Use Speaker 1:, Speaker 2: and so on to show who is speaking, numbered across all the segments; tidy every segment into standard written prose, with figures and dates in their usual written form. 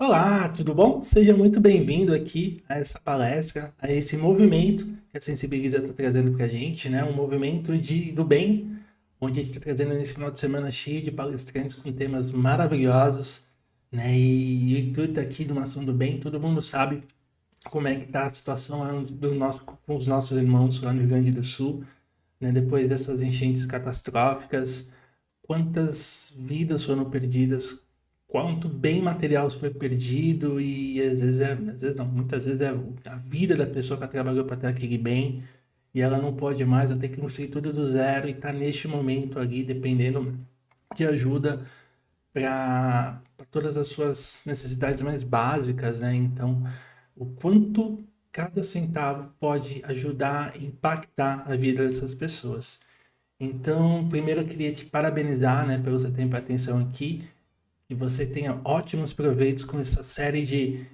Speaker 1: Olá, tudo bom? Seja muito bem-vindo aqui a essa palestra, a esse movimento que a Sensibiliza está trazendo para a gente, né? Um movimento do bem, onde a gente está trazendo nesse final de semana cheio de palestrantes com temas maravilhosos, né? E o intuito aqui de uma ação do bem, todo mundo sabe como é que está a situação lá com os nossos irmãos lá no Rio Grande do Sul, né? Depois dessas enchentes catastróficas, quantas vidas foram perdidas, quanto bem material foi perdido e às vezes não, muitas vezes é a vida da pessoa que trabalhou para ter aquele bem e ela não pode mais, ela tem que construir tudo do zero e está neste momento ali dependendo de ajuda para todas as suas necessidades mais básicas, né? Então, o quanto cada centavo pode ajudar, impactar a vida dessas pessoas. Então, primeiro eu queria te parabenizar, né, pelo seu tempo e atenção aqui, que você tenha ótimos proveitos com essa série de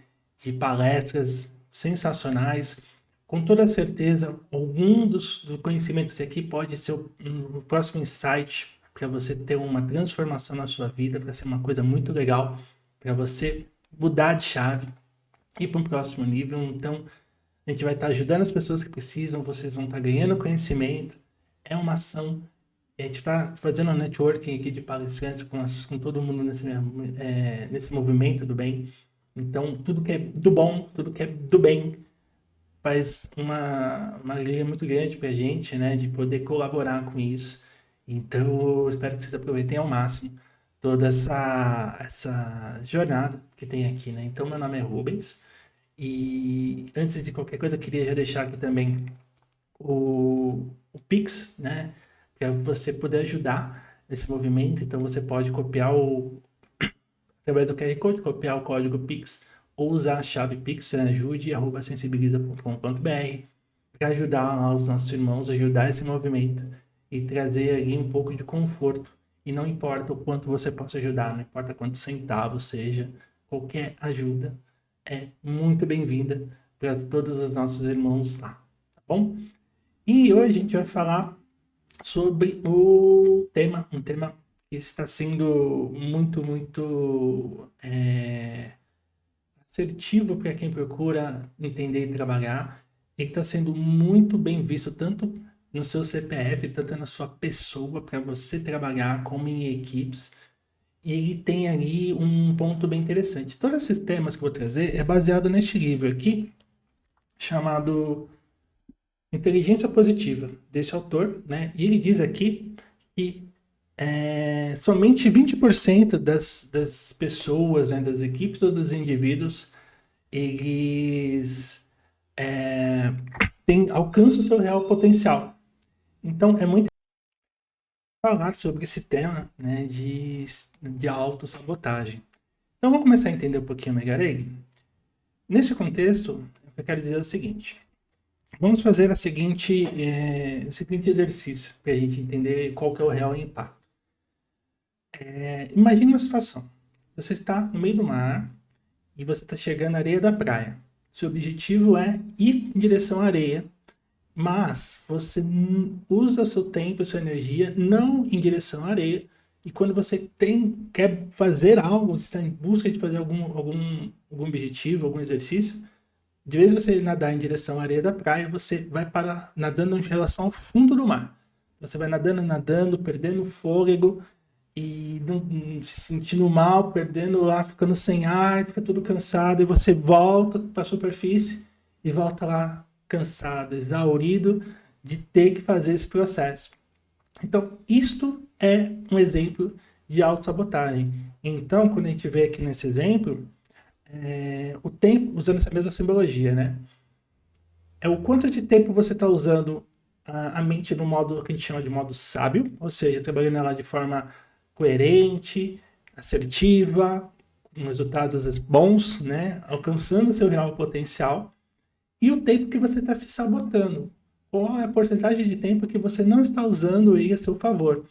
Speaker 1: palestras sensacionais. Com toda certeza, algum dos conhecimentos aqui pode ser o próximo insight para você ter uma transformação na sua vida, para ser uma coisa muito legal, para você mudar de chave e ir para um próximo nível. Então, a gente vai estar ajudando as pessoas que precisam, vocês vão estar ganhando conhecimento. É uma ação. A gente está fazendo um networking aqui de palestrantes com todo mundo nesse movimento do bem. Então, tudo que é do bom, tudo que é do bem, faz uma alegria muito grande para a gente, né, de poder colaborar com isso. Então, eu espero que vocês aproveitem ao máximo toda essa jornada que tem aqui, né? Então, meu nome é Rubens. E antes de qualquer coisa, eu queria já deixar aqui também o Pix, né? Para você poder ajudar esse movimento. Então você pode copiar através do QR Code, copiar o código Pix ou usar a chave Pix, ajude@sensibiliza.com.br para ajudar lá os nossos irmãos, ajudar esse movimento e trazer ali um pouco de conforto. E não importa o quanto você possa ajudar, não importa quantos centavos seja, qualquer ajuda é muito bem-vinda para todos os nossos irmãos lá, tá bom? E hoje a gente vai falar sobre um tema que está sendo muito assertivo para quem procura entender e trabalhar, e que está sendo muito bem visto tanto no seu CPF, tanto na sua pessoa, para você trabalhar como em equipes. E ele tem ali um ponto bem interessante. Todos esses temas que eu vou trazer é baseado neste livro aqui, chamado Inteligência Positiva, desse autor, né? E ele diz aqui que somente 20% das pessoas, né, das equipes ou dos indivíduos, eles alcançam o seu real potencial. Então, é muito falar sobre esse tema, né, de autossabotagem. Então, vamos começar a entender um pouquinho melhor ele? Nesse contexto, eu quero dizer o seguinte. Vamos fazer o seguinte exercício para a gente entender qual que é o real impacto. Imagine uma situação. Você está no meio do mar e você está chegando à areia da praia. Seu objetivo é ir em direção à areia, mas você usa o seu tempo, a sua energia não em direção à areia. E quando você quer fazer algo, está em busca de fazer algum objetivo, algum exercício, de vez em você nadar em direção à areia da praia, você vai para nadando em relação ao fundo do mar. Você vai nadando, nadando, perdendo fôlego e se sentindo mal, perdendo lá, ficando sem ar, fica tudo cansado e você volta para a superfície e volta lá cansado, exaurido de ter que fazer esse processo. Então, isto é um exemplo de autossabotagem. Então, quando a gente vê aqui nesse exemplo, o tempo, usando essa mesma simbologia, né? É o quanto de tempo você está usando a mente no modo que a gente chama de modo sábio, ou seja, trabalhando ela de forma coerente, assertiva, com resultados bons, né? Alcançando o seu real potencial, e o tempo que você está se sabotando. Qual é a porcentagem de tempo que você não está usando ele a seu favor?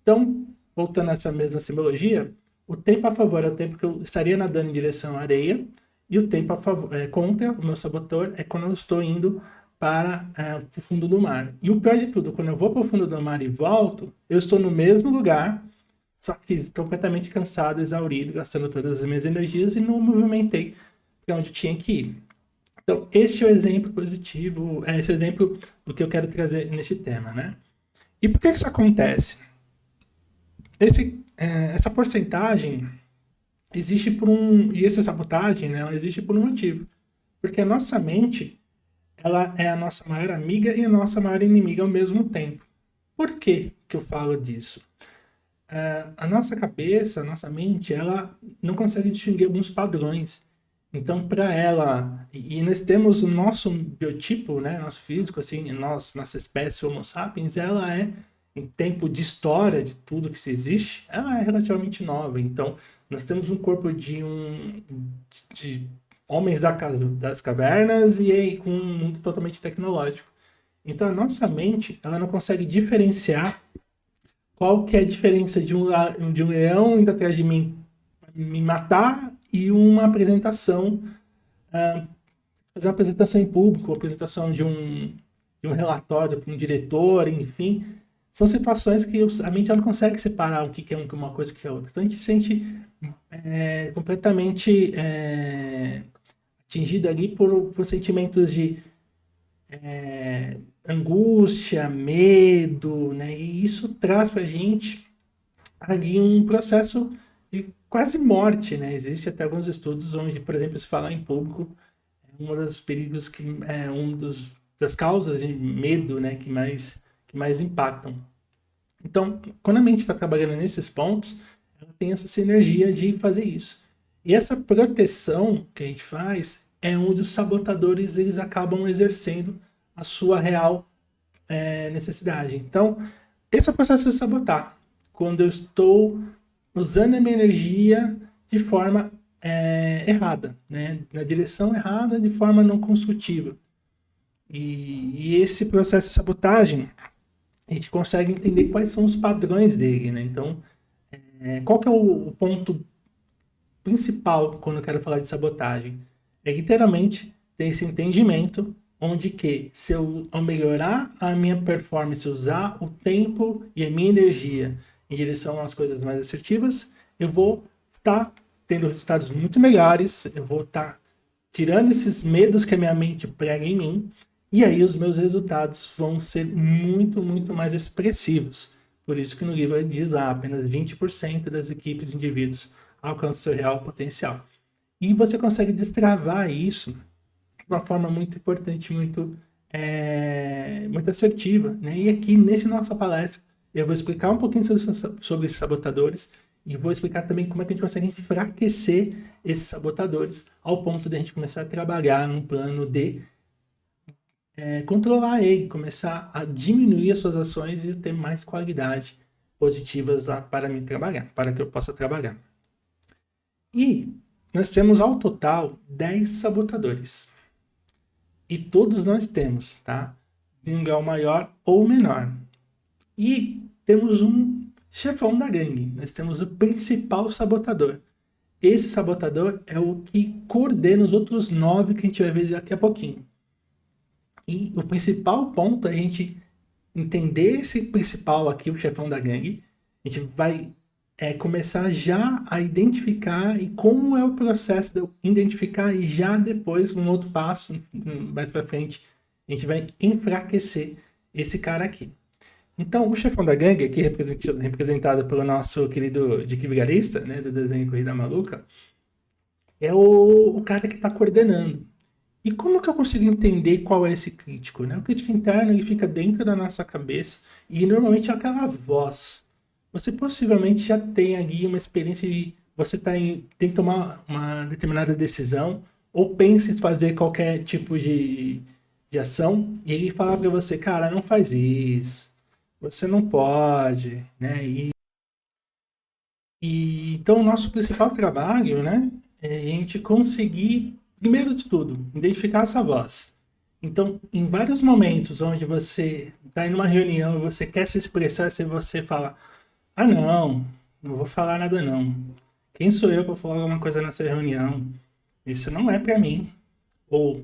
Speaker 1: Então, voltando a essa mesma simbologia, o tempo a favor é o tempo que eu estaria nadando em direção à areia, e o tempo a favor, contra o meu sabotor é quando eu estou indo para o fundo do mar. E o pior de tudo, quando eu vou para o fundo do mar e volto, eu estou no mesmo lugar, só que estou completamente cansado, exaurido, gastando todas as minhas energias e não movimentei para onde eu tinha que ir. Então, este é o exemplo positivo, é esse exemplo do que eu quero trazer nesse tema, né? E por que isso acontece? Essa porcentagem existe por e essa sabotagem, né, ela existe por um motivo. Porque a nossa mente, ela é a nossa maior amiga e a nossa maior inimiga ao mesmo tempo. Por que eu falo disso? A nossa cabeça, a nossa mente, ela não consegue distinguir alguns padrões. Então, para ela, e nós temos o nosso biotipo, né, nosso físico, assim, nossa espécie Homo sapiens, ela é, em tempo de história de tudo que se existe, ela é relativamente nova. Então, nós temos um corpo de homens das cavernas e aí, com um mundo totalmente tecnológico. Então, a nossa mente, ela não consegue diferenciar qual que é a diferença de um leão indo atrás de mim me matar e uma apresentação, fazer uma apresentação em público, uma apresentação de um relatório para um diretor, enfim. São situações que a mente não consegue separar o que é uma coisa e o que é outra. Então a gente se sente completamente atingido ali por sentimentos de angústia, medo, né? E isso traz para a gente ali um processo de quase morte, né? Existe até alguns estudos onde, por exemplo, se falar em público é um dos perigos que é das causas de medo, né? Que mais impactam. Então, quando a mente está trabalhando nesses pontos, ela tem essa sinergia de fazer isso. E essa proteção que a gente faz é onde os sabotadores eles acabam exercendo a sua real necessidade. Então, esse é o processo de sabotar. Quando eu estou usando a minha energia de forma errada, né? Na direção errada, de forma não construtiva. E esse processo de sabotagem, a gente consegue entender quais são os padrões dele, né? Então, qual que é o ponto principal quando eu quero falar de sabotagem? É literalmente ter esse entendimento onde que se eu ao melhorar a minha performance, usar o tempo e a minha energia em direção às coisas mais assertivas, eu vou estar tendo resultados muito melhores, eu vou estar tirando esses medos que a minha mente prega em mim, e aí os meus resultados vão ser muito, muito mais expressivos. Por isso que no livro ele diz apenas 20% das equipes de indivíduos alcançam seu real potencial. E você consegue destravar isso de uma forma muito importante, muito assertiva. Né? E aqui, nessa nossa palestra, eu vou explicar um pouquinho sobre esses sabotadores e vou explicar também como é que a gente consegue enfraquecer esses sabotadores ao ponto de a gente começar a trabalhar num plano de controlar ele, começar a diminuir as suas ações e ter mais qualidade positivas para mim trabalhar, para que eu possa trabalhar. E nós temos ao total 10 sabotadores. E todos nós temos, tá? De um grau maior ou menor. E temos um chefão da gangue. Nós temos o principal sabotador. Esse sabotador é o que coordena os outros 9 que a gente vai ver daqui a pouquinho. E o principal ponto é a gente entender esse principal aqui, o chefão da gangue. A gente vai começar já a identificar e como é o processo de eu identificar e já depois, um outro passo, mais para frente, a gente vai enfraquecer esse cara aqui. Então, o chefão da gangue, aqui representado pelo nosso querido Dick Vigarista, né, do desenho Corrida Maluca, é o cara que está coordenando. E como que eu consigo entender qual é esse crítico? Né? O crítico interno ele fica dentro da nossa cabeça e normalmente é aquela voz. Você possivelmente já tem ali uma experiência de você tem que tomar uma determinada decisão ou pensa em fazer qualquer tipo de ação e ele fala para você, cara, não faz isso, você não pode, né? Então o nosso principal trabalho, né, é a gente conseguir, primeiro de tudo, identificar essa voz. Então, em vários momentos onde você está em uma reunião e você quer se expressar, se você fala, ah não vou falar nada não. Quem sou eu para falar alguma coisa nessa reunião? Isso não é para mim. Ou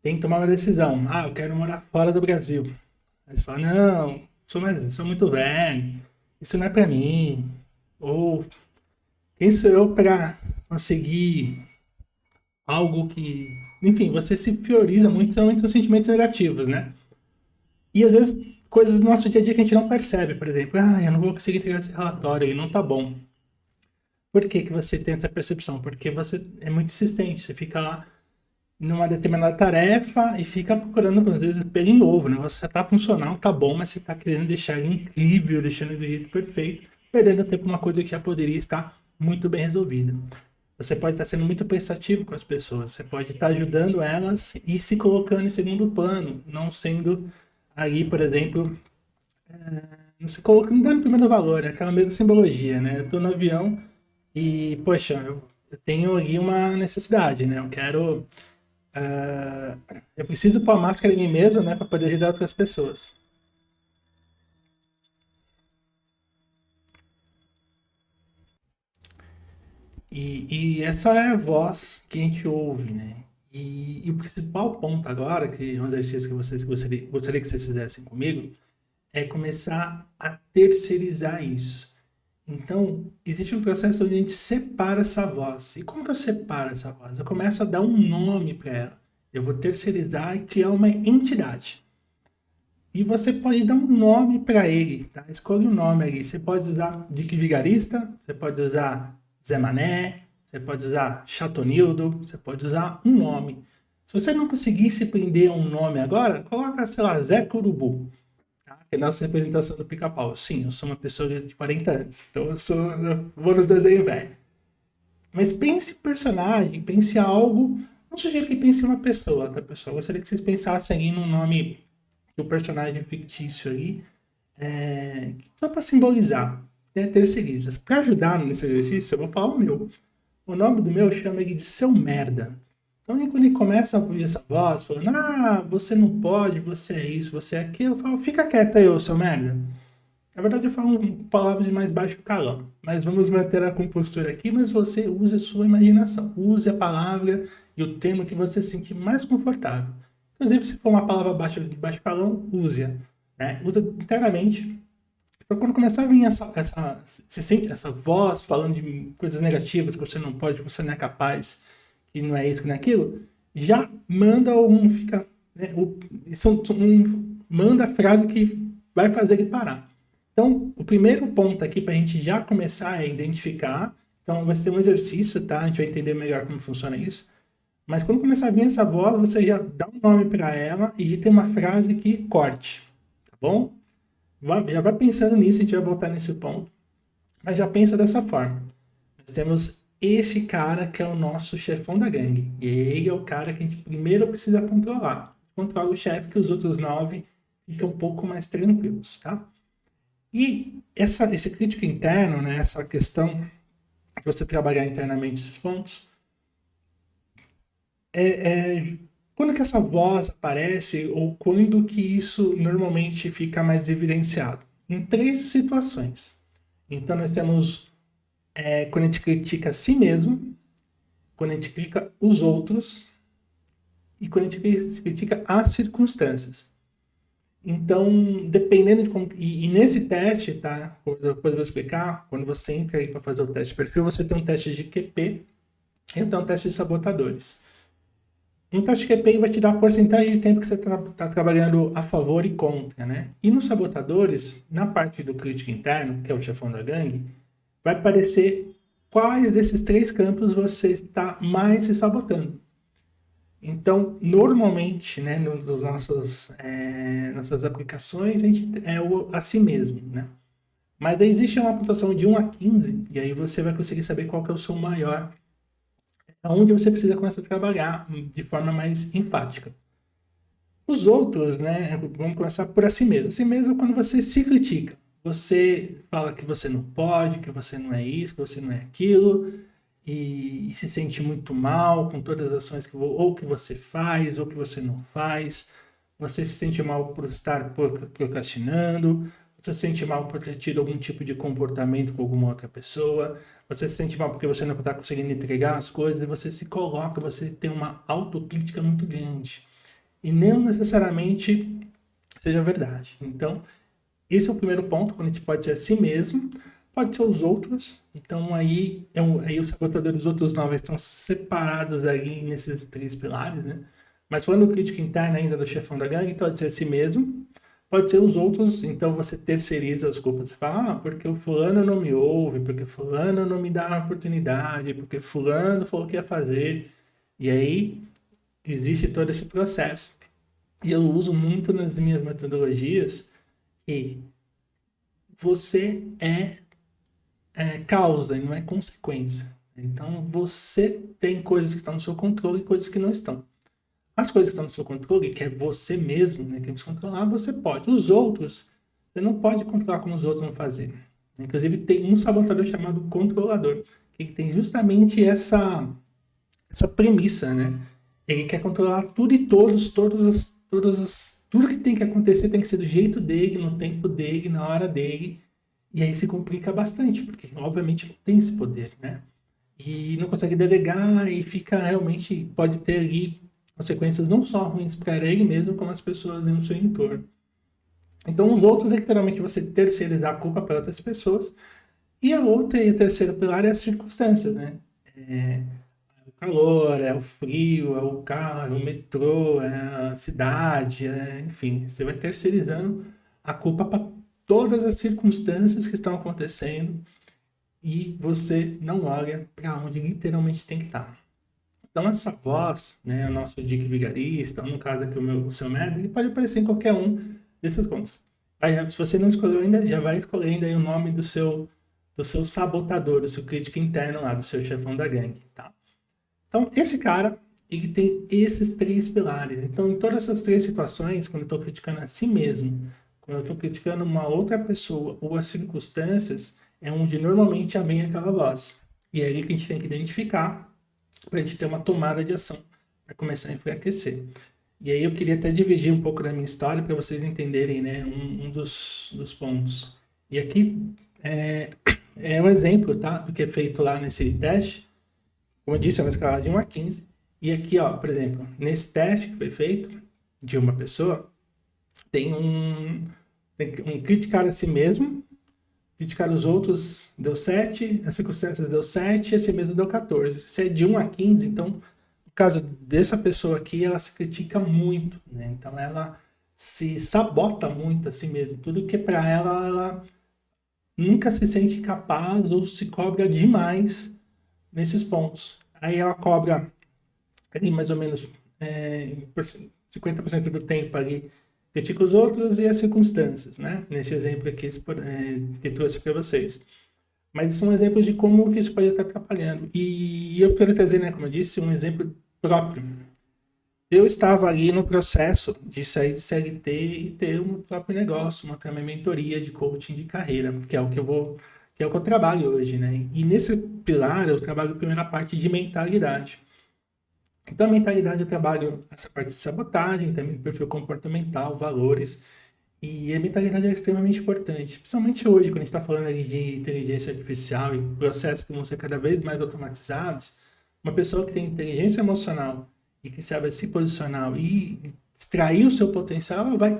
Speaker 1: tem que tomar uma decisão. Ah, eu quero morar fora do Brasil. Aí você fala, não, sou muito velho. Isso não é para mim. Ou quem sou eu para conseguir algo que. Enfim, você se prioriza muito, somente os sentimentos negativos, né? E às vezes coisas do nosso dia a dia que a gente não percebe, por exemplo, eu não vou conseguir entregar esse relatório aí, não tá bom. Por que que você tem essa percepção? Porque você é muito insistente, você fica lá numa determinada tarefa e fica procurando, às vezes, pelo em ovo, né? Você tá funcional, tá bom, mas você tá querendo deixar ele incrível, deixando ele do jeito perfeito, perdendo tempo numa coisa que já poderia estar muito bem resolvida. Você pode estar sendo muito prestativo com as pessoas, você pode estar ajudando elas e se colocando em segundo plano, não sendo aí, por exemplo, não se colocando, não dando primeiro valor, é aquela mesma simbologia, né? Eu tô no avião e, poxa, eu tenho ali uma necessidade, né? Ah, eu preciso pôr a máscara em mim mesmo, né, para poder ajudar outras pessoas. E essa é a voz que a gente ouve, né? E o principal ponto agora, que é um exercício que vocês gostaria que vocês fizessem comigo, é começar a terceirizar isso. Então, existe um processo onde a gente separa essa voz. E como que eu separo essa voz? Eu começo a dar um nome para ela. Eu vou terceirizar e criar uma entidade. E você pode dar um nome para ele, tá? Escolha um nome ali. Você pode usar Dick Vigarista, você pode usar Zé Mané, você pode usar Chatonildo, você pode usar um nome. Se você não conseguir se prender a um nome agora, coloca, sei lá, Zé Curubu, tá? Que é a nossa representação do pica-pau. Sim, eu sou uma pessoa de 40 anos, então eu vou nos desenhos velho. Mas pense em personagem, pense em algo. Não sugiro que pense em uma pessoa, tá, pessoal? Eu gostaria que vocês pensassem em um nome do personagem fictício aí, só para simbolizar, né, terceirizas. Para ajudar nesse exercício, eu vou falar o meu. O nome do meu chama ele de Seu Merda. Então, quando ele começa a ouvir essa voz, falando, você não pode, você é isso, você é aquilo, eu falo, fica quieto aí, ô seu merda. Na verdade, eu falo palavras de mais baixo calão, mas vamos manter a compostura aqui, mas você use a sua imaginação. Use a palavra e o termo que você se sentir mais confortável. Inclusive, se for uma palavra de baixo calão, use-a. Né? Usa internamente. Para quando começar a vir se sente essa voz falando de coisas negativas, que você não pode, que você não é capaz, que não é isso, que não é aquilo, já manda um, fica, né, manda a frase que vai fazer ele parar. Então, o primeiro ponto aqui para a gente já começar é identificar. Então, vai ser um exercício, tá? A gente vai entender melhor como funciona isso. Mas quando começar a vir essa voz, você já dá um nome para ela e já tem uma frase que corte, tá bom? Já vai pensando nisso, a gente vai voltar nesse ponto. Mas já pensa dessa forma. Nós temos esse cara que é o nosso chefão da gangue. E ele é o cara que a gente primeiro precisa controlar. Controla o chefe, que os outros 9 ficam um pouco mais tranquilos, tá? E esse crítico interno, né, essa questão de você trabalhar internamente esses pontos, quando que essa voz aparece ou quando que isso normalmente fica mais evidenciado? Em três situações. Então nós temos quando a gente critica a si mesmo, quando a gente critica os outros e quando a gente critica as circunstâncias. Então, dependendo de como. E nesse teste, tá? Depois eu vou explicar. Quando você entra aí para fazer o teste de perfil, você tem um teste de QP e então um teste de sabotadores. Um teste de QP vai te dar a porcentagem de tempo que você está trabalhando a favor e contra, né? E nos sabotadores, na parte do crítico interno, que é o chefão da gangue, vai aparecer quais desses três campos você está mais se sabotando. Então, normalmente, né, nas nossas aplicações, a gente é o a si mesmo, né? Mas aí existe uma pontuação de 1 a 15, e aí você vai conseguir saber qual que é o seu maior, onde você precisa começar a trabalhar de forma mais enfática. Os outros, né, vamos começar por a si mesmo. A si mesmo é quando você se critica. Você fala que você não pode, que você não é isso, que você não é aquilo, e se sente muito mal com todas as ações ou que você faz ou que você não faz. Você se sente mal por estar procrastinando, você se sente mal por ter tido algum tipo de comportamento com alguma outra pessoa, você se sente mal porque você não está conseguindo entregar as coisas e você se coloca, você tem uma autocrítica muito grande. E não necessariamente seja verdade. Então, esse é o primeiro ponto, quando a gente pode ser a si mesmo. pode ser os outros. Então aí os sabotadores dos outros 9 estão separados ali nesses 3 pilares, né? Mas falando do crítico interno ainda do chefão da gangue, pode ser a si mesmo, pode ser os outros, então você terceiriza as culpas. Você fala, porque o fulano não me ouve, porque fulano não me dá uma oportunidade, porque fulano falou que ia fazer. E aí existe todo esse processo. E eu uso muito nas minhas metodologias que você é causa e não é consequência. Então você tem coisas que estão no seu controle e coisas que não estão. As coisas que estão no seu controle, que é você mesmo, né, que tem que controlar, você pode. Os outros, você não pode controlar como os outros vão fazer. Inclusive, tem um sabotador chamado controlador, que tem justamente essa premissa, né? Ele quer controlar tudo e todos, tudo que tem que acontecer tem que ser do jeito dele, no tempo dele, na hora dele. E aí se complica bastante, porque obviamente não tem esse poder, né? E não consegue delegar e fica realmente, pode ter ali consequências não só ruins para ele mesmo, como as pessoas no seu entorno. Então, os outros é literalmente você terceirizar a culpa para outras pessoas. E a terceiro pilar é as circunstâncias, né? É o calor, é o frio, é o carro, é o metrô, é a cidade, enfim, você vai terceirizando a culpa para todas as circunstâncias que estão acontecendo e você não olha para onde literalmente tem que estar. Então essa voz, né, o nosso Dick Vigarista, ou no caso aqui o seu merda, ele pode aparecer em qualquer um desses contos. Aí, se você não escolheu ainda, já vai escolhendo aí o nome do seu sabotador, do seu crítico interno lá, do seu chefão da gangue, tá? Então esse cara, ele tem esses 3 pilares. Então em todas essas 3 situações, quando eu estou criticando a si mesmo, quando eu estou criticando uma outra pessoa ou as circunstâncias, é onde normalmente vem aquela voz. E é aí que a gente tem que identificar para a gente ter uma tomada de ação, para começar a enfraquecer. E aí eu queria até dividir um pouco da minha história para vocês entenderem, né, um dos pontos. E aqui é um exemplo, tá, do que é feito lá nesse teste. Como eu disse, é uma escala de 1 a 15. E aqui, ó, por exemplo, nesse teste que foi feito de uma pessoa, tem um criticar a si mesmo, criticar os outros deu 7, as circunstâncias deu 7, esse mesmo deu 14. Se é de 1 a 15, então, no caso dessa pessoa aqui, ela se critica muito, né? Então, ela se sabota muito a si mesma. Tudo que para ela nunca se sente capaz ou se cobra demais nesses pontos. Aí ela cobra ali mais ou menos 50% do tempo ali, critica os outros e as circunstâncias, né? Nesse exemplo aqui que trouxe para vocês. Mas são exemplos de como que isso pode estar atrapalhando. E eu quero trazer, né, como eu disse, um exemplo próprio. Eu estava ali no processo de sair de CLT e ter um próprio negócio, uma minha mentoria de coaching de carreira, que é o que eu trabalho hoje, né? E nesse pilar eu trabalho primeiro a parte de mentalidade. Então, a mentalidade eu trabalho essa parte de sabotagem, também perfil comportamental, valores. E a mentalidade é extremamente importante, principalmente hoje, quando a gente está falando ali de inteligência artificial e processos que vão ser cada vez mais automatizados. Uma pessoa que tem inteligência emocional e que sabe se posicionar e extrair o seu potencial, ela vai,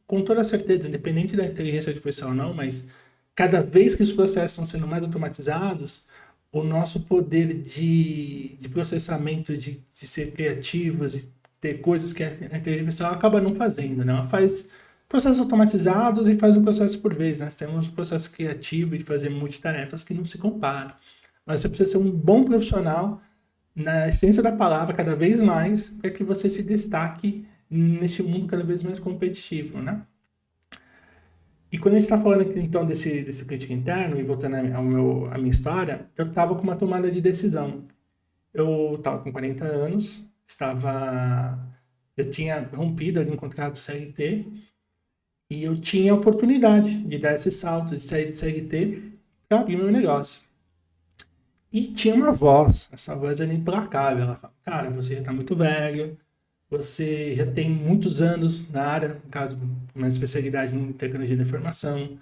Speaker 1: com toda certeza, independente da inteligência artificial ou não, mas cada vez que os processos estão sendo mais automatizados, o nosso poder de processamento, de ser criativos, de ter coisas que a inteligência artificial acaba não fazendo, né? Ela faz processos automatizados e faz um processo por vez. Nós temos um processo criativo de fazer multitarefas que não se comparam. Mas você precisa ser um bom profissional na essência da palavra cada vez mais para que você se destaque nesse mundo cada vez mais competitivo, né? E quando a gente está falando aqui, então, desse crítico interno, e voltando à minha história, eu estava com uma tomada de decisão. Eu estava com 40 anos, eu tinha rompido ali um contrato CLT, e eu tinha a oportunidade de dar esse salto, de sair de CLT para abrir meu negócio. E tinha uma voz, essa voz era implacável. Ela fala, cara, você já está muito velho, você já tem muitos anos na área, no caso, uma especialidade em tecnologia da informação.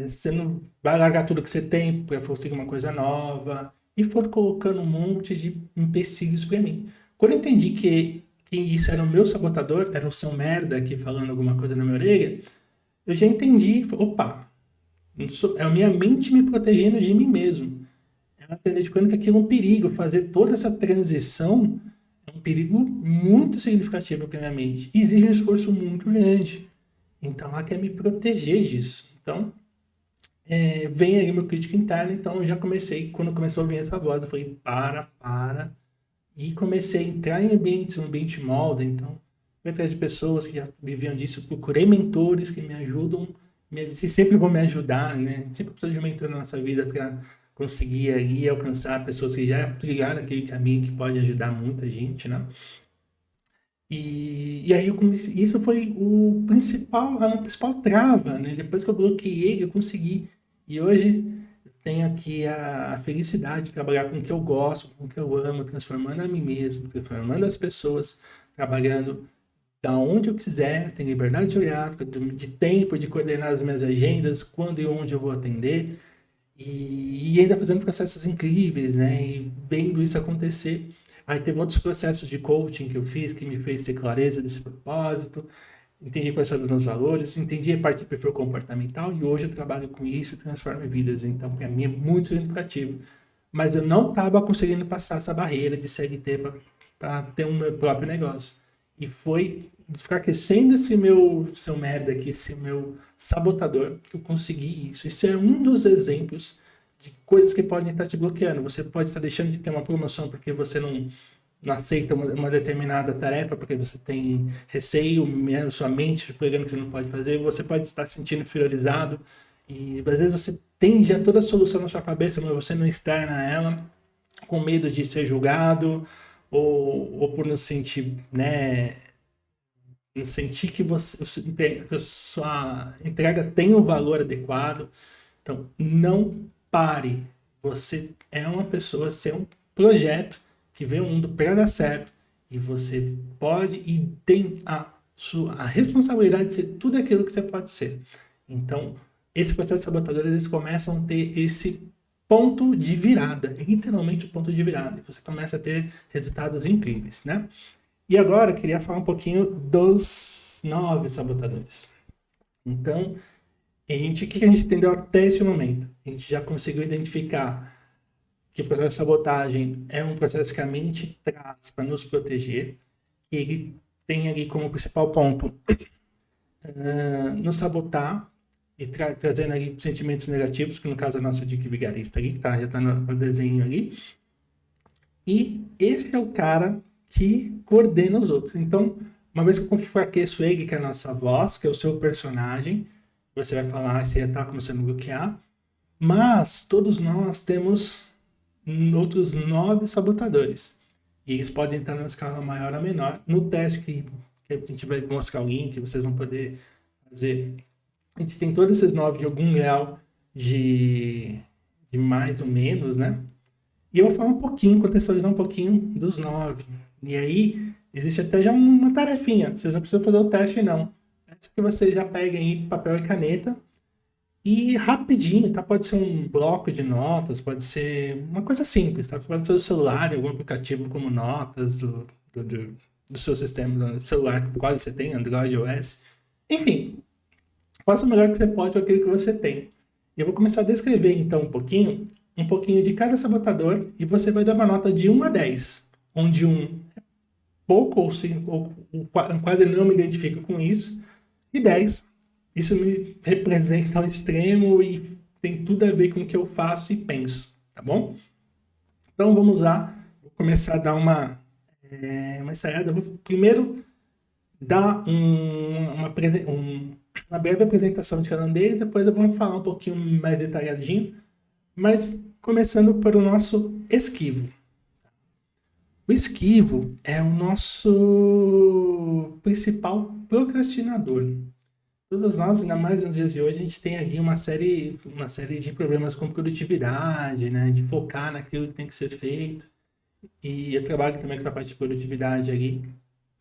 Speaker 1: Você não vai largar tudo que você tem para conseguir uma coisa nova. E foram colocando um monte de empecilhos para mim. Quando eu entendi que isso era o meu sabotador, era o seu merda aqui falando alguma coisa na minha orelha, eu já entendi, opa, É a minha mente me protegendo de mim mesmo. Ela está identificando que aquilo é um perigo. Fazer toda essa transição é um perigo muito significativo para a minha mente. Exige um esforço muito grande. Então, ela quer me proteger disso. Então, vem aí meu crítico interno. Então, eu já comecei, quando começou a vir essa voz, eu falei, para. E comecei a entrar em ambientes, um ambiente molda. Então, fui atrás de pessoas que já viviam disso. Procurei mentores que me ajudam. Se sempre vão me ajudar, né? Sempre precisa de um mentor na nossa vida para conseguir aí alcançar pessoas que já trilharam aquele caminho que pode ajudar muita gente, né? E aí eu comecei, isso foi a minha principal trava, né? Depois que eu bloqueei, eu consegui. E hoje eu tenho aqui a felicidade de trabalhar com o que eu gosto, com o que eu amo, transformando a mim mesmo, transformando as pessoas, trabalhando da onde eu quiser, tenho liberdade geográfica, de tempo, de coordenar as minhas agendas, quando e onde eu vou atender, e ainda fazendo processos incríveis, né? E vendo isso acontecer. Aí teve outros processos de coaching que eu fiz que me fez ter clareza desse propósito, entendi quais são os meus valores, entendi a parte de perfil comportamental e hoje eu trabalho com isso e transformo vidas. Então, para mim é muito significativo. Mas eu não estava conseguindo passar essa barreira de CLT para ter um meu próprio negócio. E foi enfraquecendo esse meu seu merda aqui, esse meu sabotador, que eu consegui isso. Isso é um dos exemplos de coisas que podem estar te bloqueando. Você pode estar deixando de ter uma promoção porque você não aceita uma determinada tarefa, porque você tem receio, sua mente pegando que você não pode fazer, você pode estar se sentindo inferiorizado, e às vezes você tem já toda a solução na sua cabeça, mas você não externa ela, com medo de ser julgado, ou por não sentir, né, não sentir que que a sua entrega tem o valor adequado. Então, não pare. Você é uma pessoa, você é um projeto que vê o mundo para dar certo e você pode e tem a responsabilidade de ser tudo aquilo que você pode ser. Então, esse processo de sabotadores, eles começam a ter esse ponto de virada, literalmente o ponto de virada, e você começa a ter resultados incríveis, né? E agora eu queria falar um pouquinho dos 9 sabotadores. Então, o que a gente entendeu até esse momento? A gente já conseguiu identificar que o processo de sabotagem é um processo que a mente traz para nos proteger, que ele tem ali como principal ponto nos sabotar e trazendo ali sentimentos negativos, que no caso é a nossa dica vigarista ali, que já está no desenho ali. E esse é o cara que coordena os outros. Então, uma vez que eu enfraqueço ele, que é a nossa voz, que é o seu personagem, você vai falar, você está começando a bloquear, mas todos nós temos outros 9 sabotadores. E eles podem estar numa escala maior ou menor. No teste que a gente vai mostrar o link, vocês vão poder fazer. A gente tem todos esses 9 de algum grau de mais ou menos, né? E eu vou falar um pouquinho, contextualizar um pouquinho dos 9. E aí, existe até já uma tarefinha. Vocês não precisam fazer o teste, não. É que vocês já peguem aí papel e caneta e rapidinho, tá? Pode ser um bloco de notas, pode ser uma coisa simples, tá? Pode ser o celular, algum aplicativo como notas do seu sistema, do celular que quase você tem, Android, iOS. Enfim, faça o melhor que você pode com aquilo que você tem. Eu vou começar a descrever então um pouquinho de cada sabotador e você vai dar uma nota de 1 a 10, onde 1 é pouco ou quase não me identifico com isso, e 10, isso me representa ao extremo e tem tudo a ver com o que eu faço e penso, tá bom? Então vamos lá, vou começar a dar uma ensaiada. Vou primeiro dar uma breve apresentação de cada um deles, depois eu vou falar um pouquinho mais detalhadinho, mas começando por o nosso esquivo. O esquivo é o nosso principal procrastinador. Todos nós, ainda mais nos dias de hoje, a gente tem aqui uma série de problemas com produtividade, né? De focar naquilo que tem que ser feito. E eu trabalho também com a parte de produtividade ali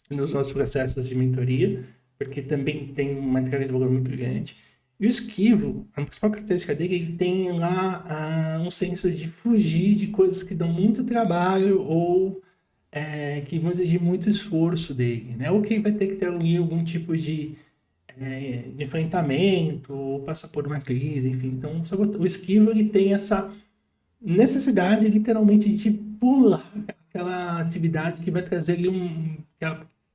Speaker 1: nos nossos processos de mentoria, porque também tem uma entrega de valor muito grande. E o esquivo, a principal característica dele, ele tem lá um senso de fugir de coisas que dão muito trabalho ou que vão exigir muito esforço dele, né? Ou que vai ter que ter ali algum tipo de de enfrentamento, ou passar por uma crise, enfim. Então, o esquivo ele tem essa necessidade, literalmente, de pular aquela atividade que vai trazer ali que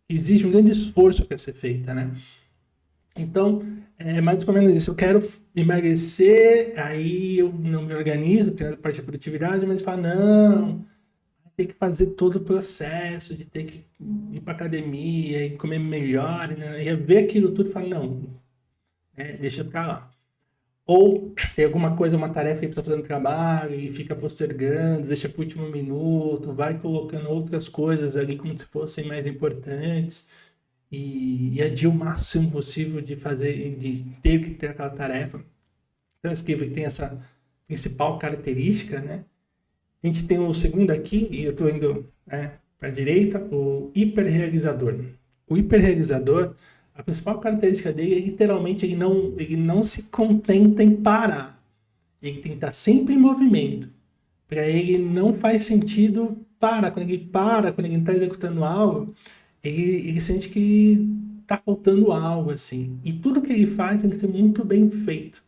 Speaker 1: exige um grande esforço para ser feita, né? Então, é mais ou menos isso. Eu quero emagrecer, aí eu não me organizo, tenho a parte da produtividade, mas falo, não, tem que fazer todo o processo de ter que ir para academia e comer melhor, né? E ver aquilo tudo e falar, não, deixa pra lá. Ou tem alguma coisa, uma tarefa que está fazendo trabalho e fica postergando, deixa para o último minuto, vai colocando outras coisas ali como se fossem mais importantes e adia o máximo possível de fazer, de ter que ter aquela tarefa. Então, esse livro tem essa principal característica, né? A gente tem o segundo aqui, e eu estou indo para a direita, o hiperrealizador. O hiperrealizador, a principal característica dele é literalmente ele não se contenta em parar. Ele tem que estar sempre em movimento. Para ele não faz sentido parar. Quando ele está executando algo, ele sente que está faltando algo, assim. E tudo que ele faz tem que ser muito bem feito.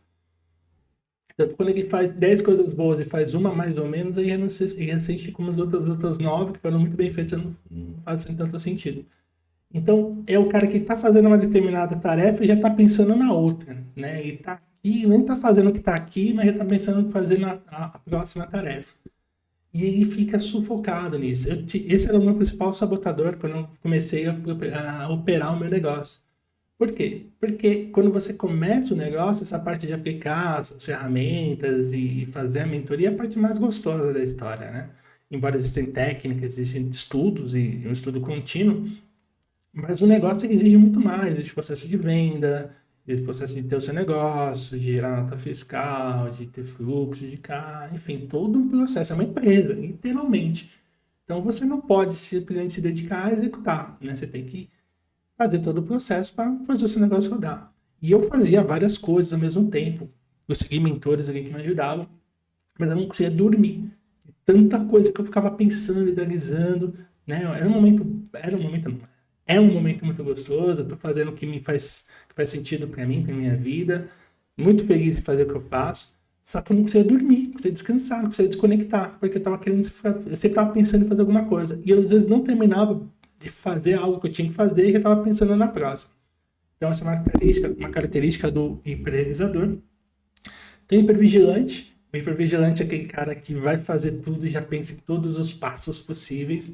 Speaker 1: Tanto quando ele faz 10 coisas boas e faz uma mais ou menos, aí ele sente como as outras 9 que foram muito bem feitas não fazem tanto sentido. Então, é o cara que está fazendo uma determinada tarefa e já está pensando na outra, né? Ele está aqui, nem está fazendo o que está aqui, mas já está pensando em fazer a próxima tarefa. E ele fica sufocado nisso. Esse era o meu principal sabotador quando eu comecei a operar o meu negócio. Por quê? Porque quando você começa o negócio, essa parte de aplicar as ferramentas e fazer a mentoria é a parte mais gostosa da história, né? Embora existem técnicas, existem estudos e um estudo contínuo, mas o negócio exige muito mais. Existe processo de venda, existe processo de ter o seu negócio, de gerar nota fiscal, de ter fluxo de caixa, enfim, todo um processo. É uma empresa, literalmente. Então você não pode simplesmente se dedicar a executar, né? Você tem que fazer todo o processo para fazer o seu negócio rodar. E eu fazia várias coisas ao mesmo tempo. Eu segui mentores ali que me ajudavam, mas eu não conseguia dormir. Tanta coisa que eu ficava pensando, idealizando, né? É um momento muito gostoso. Eu tô fazendo o que faz sentido para mim, para minha vida. Muito feliz em fazer o que eu faço. Só que eu não conseguia dormir, não conseguia descansar, não conseguia desconectar, porque eu sempre estava pensando em fazer alguma coisa. E eu às vezes não terminava de fazer algo que eu tinha que fazer e já estava pensando na próxima. Então, essa é uma característica do hiperrealizador. Tem o hipervigilante. O hipervigilante é aquele cara que vai fazer tudo e já pensa em todos os passos possíveis.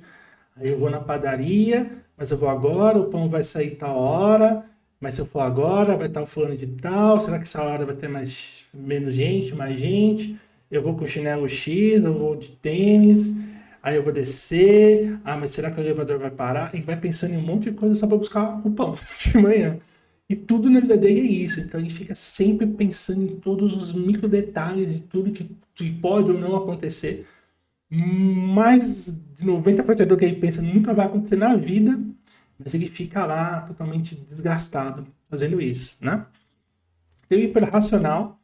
Speaker 1: Aí eu vou na padaria, mas eu vou agora, o pão vai sair tal hora, mas se eu for agora, vai estar o fulano de tal, será que essa hora vai ter menos gente, mais gente? Eu vou com chinelo X, eu vou de tênis, aí eu vou descer, mas será que o elevador vai parar? E vai pensando em um monte de coisa só para buscar o pão de manhã. E tudo na vida dele é isso, então ele fica sempre pensando em todos os micro detalhes de tudo que pode ou não acontecer. Mais de 90% do que ele pensa nunca vai acontecer na vida, mas ele fica lá totalmente desgastado fazendo isso, né? E o hiperracional.